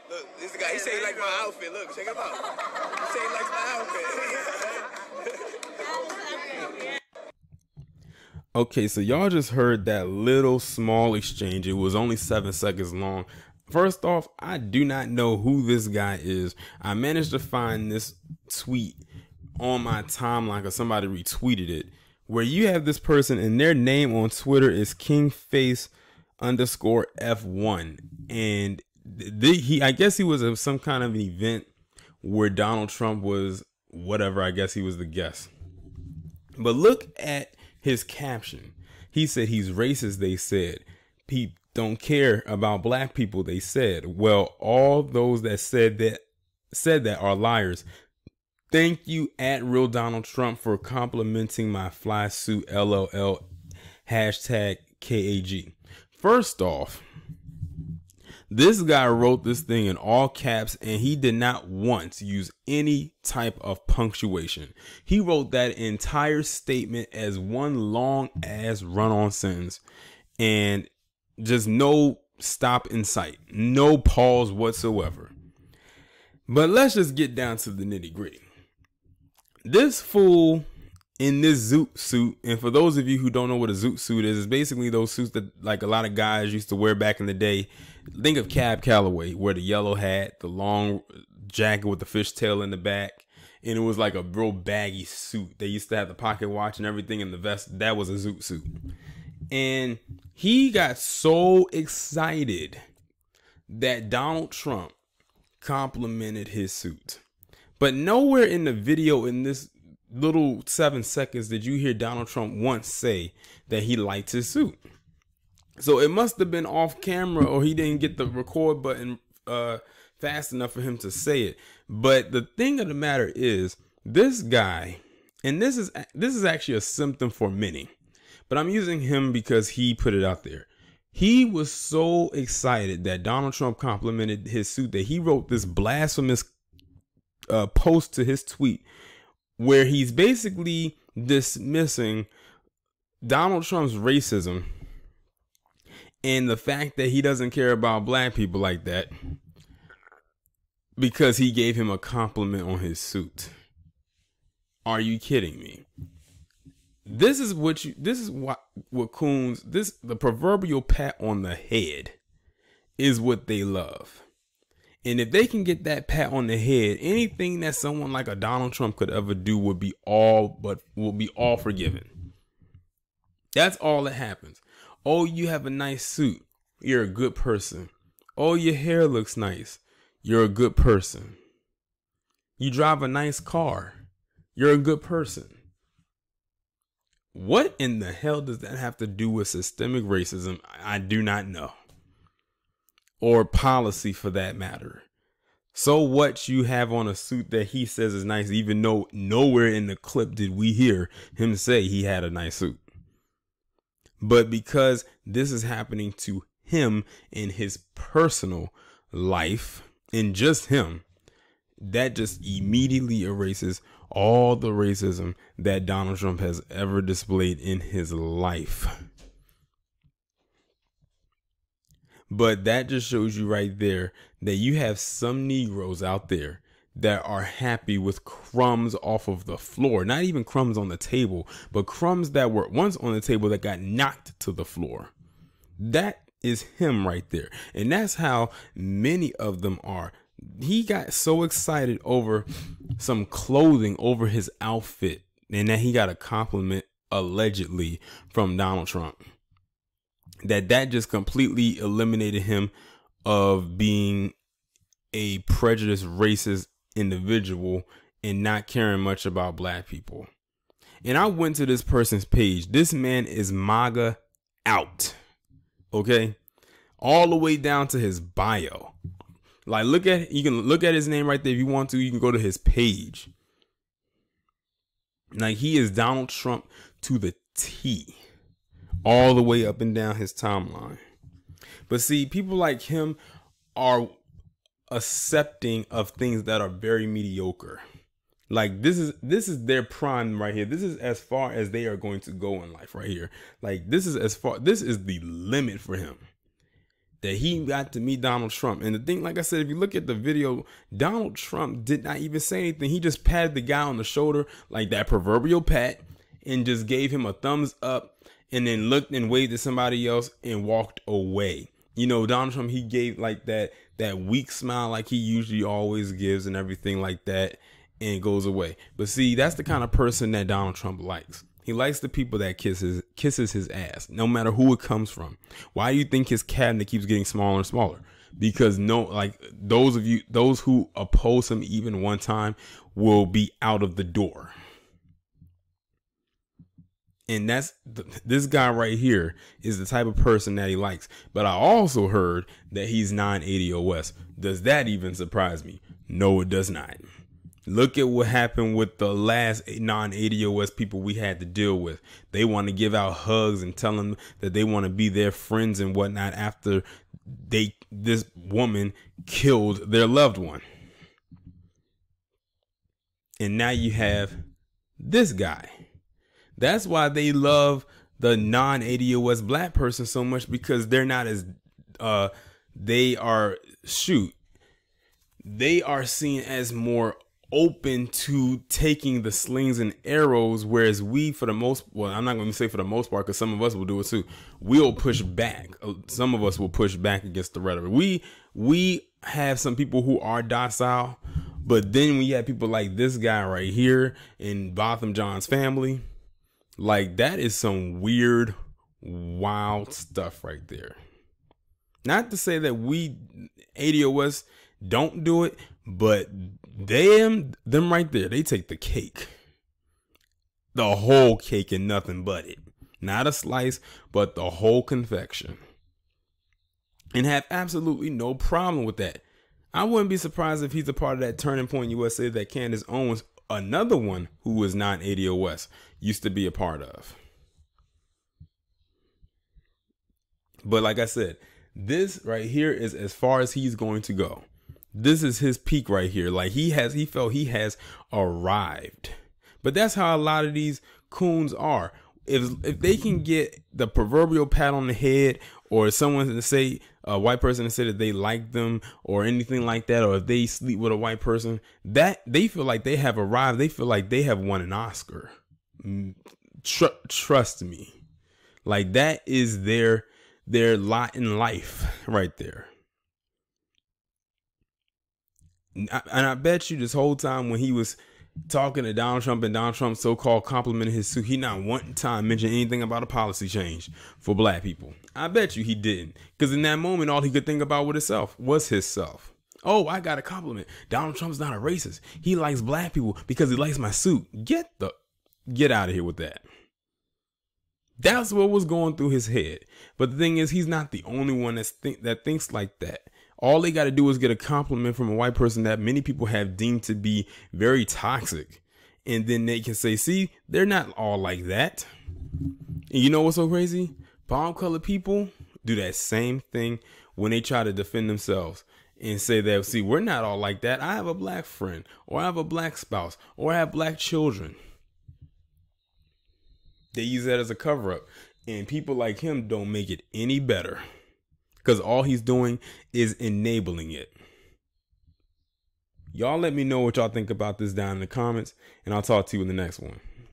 Look, this guy, he say he like my outfit. Look, check him out. He say he likes my outfit. Okay, so y'all just heard that little small exchange. It was only 7 seconds long. First off, I do not know who this guy is. I managed to find this tweet on my timeline because somebody retweeted it, where you have this person and their name on Twitter is kingface_F1. And I guess he was at some kind of an event where Donald Trump was whatever. I guess he was the guest. But look at his caption. He said he's racist, they said. He don't care about black people, they said. Well, all those that said that are liars. Thank you at Real Donald Trump for complimenting my fly suit, LOL, #KAG. First off, this guy wrote this thing in all caps and he did not once use any type of punctuation. He wrote that entire statement as one long ass run-on sentence and just no stop in sight, no pause whatsoever. But let's just get down to the nitty gritty. This fool in this zoot suit, and for those of you who don't know what a zoot suit is, it's basically those suits that like a lot of guys used to wear back in the day. Think of Cab Calloway, wear the yellow hat, the long jacket with the fishtail in the back, and it was like a real baggy suit. They used to have the pocket watch and everything in the vest. That was a zoot suit. And he got so excited that Donald Trump complimented his suit. But nowhere in the video in this little 7 seconds did you hear Donald Trump once say that he liked his suit. So it must have been off camera, or he didn't get the record button fast enough for him to say it. But the thing of the matter is, this guy, and this is actually a symptom for many, but I'm using him because he put it out there. He was so excited that Donald Trump complimented his suit that he wrote this blasphemous post to his tweet where he's basically dismissing Donald Trump's racism and the fact that he doesn't care about black people like that because he gave him a compliment on his suit. Are you kidding me? The proverbial pat on the head is what they love. And if they can get that pat on the head, anything that someone like a Donald Trump could ever do will be all forgiven. That's all that happens. Oh, you have a nice suit. You're a good person. Oh, your hair looks nice. You're a good person. You drive a nice car. You're a good person. What in the hell does that have to do with systemic racism? I do not know. Or policy for that matter. So what, you have on a suit that he says is nice, even though nowhere in the clip did we hear him say he had a nice suit. But because this is happening to him in his personal life, and just him, that just immediately erases all the racism that Donald Trump has ever displayed in his life. But that just shows you right there that you have some Negroes out there that are happy with crumbs off of the floor. Not even crumbs on the table, but crumbs that were once on the table that got knocked to the floor. That is him right there. And that's how many of them are. He got so excited over some clothing, over his outfit, and that he got a compliment allegedly from Donald Trump, that just completely eliminated him of being a prejudiced, racist individual and not caring much about black people. And I went to this person's page. This man is MAGA out. Okay? All the way down to his bio. Like, you can look at his name right there if you want to. You can go to his page. Like, he is Donald Trump to the T. All the way up and down his timeline. But see, people like him are accepting of things that are very mediocre. Like, this is their prime right here. This is as far as they are going to go in life right here. Like, this is the limit for him. that he got to meet Donald Trump. And the thing, like I said, if you look at the video, Donald Trump did not even say anything. He just patted the guy on the shoulder, like that proverbial pat, and just gave him a thumbs up, and then looked and waved at somebody else and walked away. You know, Donald Trump, he gave like that weak smile like he usually always gives and everything like that, and goes away. But see, that's the kind of person that Donald Trump likes. He likes the people that kisses his ass, no matter who it comes from. Why do you think his cabinet keeps getting smaller and smaller? Because those who oppose him even one time will be out of the door. And this guy right here is the type of person that he likes. But I also heard that he's non-80 OS. Does that even surprise me? No, it does not. Look at what happened with the last non-80 OS people we had to deal with. They want to give out hugs and tell them that they want to be their friends and whatnot after this woman killed their loved one. And now you have this guy. That's why they love the non-80 OS black person so much, because they're not as they are seen as more open to taking the slings and arrows, whereas we, for the most, well, I'm not going to say for the most part, because some of us will do it too. We'll push back. Some of us will push back against the rhetoric. We have some people who are docile, but then we have people like this guy right here in Botham John's family. Like, that is some weird, wild stuff right there. Not to say that we 80 OS don't do it, but them right there, they take the cake. The whole cake and nothing but it. Not a slice, but the whole confection. And have absolutely no problem with that. I wouldn't be surprised if he's a part of that Turning Point USA that Candace Owens, another one who was not 80 OS, used to be a part of. But like I said, this right here is as far as he's going to go. This is his peak right here. Like he felt he has arrived. But that's how a lot of these coons are. If they can get the proverbial pat on the head, or someone to say, a white person to say that they like them or anything like that, or if they sleep with a white person, that they feel like they have arrived. They feel like they have won an Oscar. Trust me. Like, that is their lot in life right there. And I bet you this whole time when he was talking to Donald Trump and Donald Trump so-called complimented his suit, he not one time mentioned anything about a policy change for black people. I bet you he didn't. Because in that moment, all he could think about was himself. Oh, I got a compliment. Donald Trump's not a racist. He likes black people because he likes my suit. Get out of here with that. That's what was going through his head. But the thing is, he's not the only one that thinks like that. All they got to do is get a compliment from a white person that many people have deemed to be very toxic. And then they can say, see, they're not all like that. And you know what's so crazy? Palm colored people do that same thing when they try to defend themselves and say that, see, we're not all like that. I have a black friend, or I have a black spouse, or I have black children. They use that as a cover up. And people like him don't make it any better. Because all he's doing is enabling it. Y'all let me know what y'all think about this down in the comments, and I'll talk to you in the next one.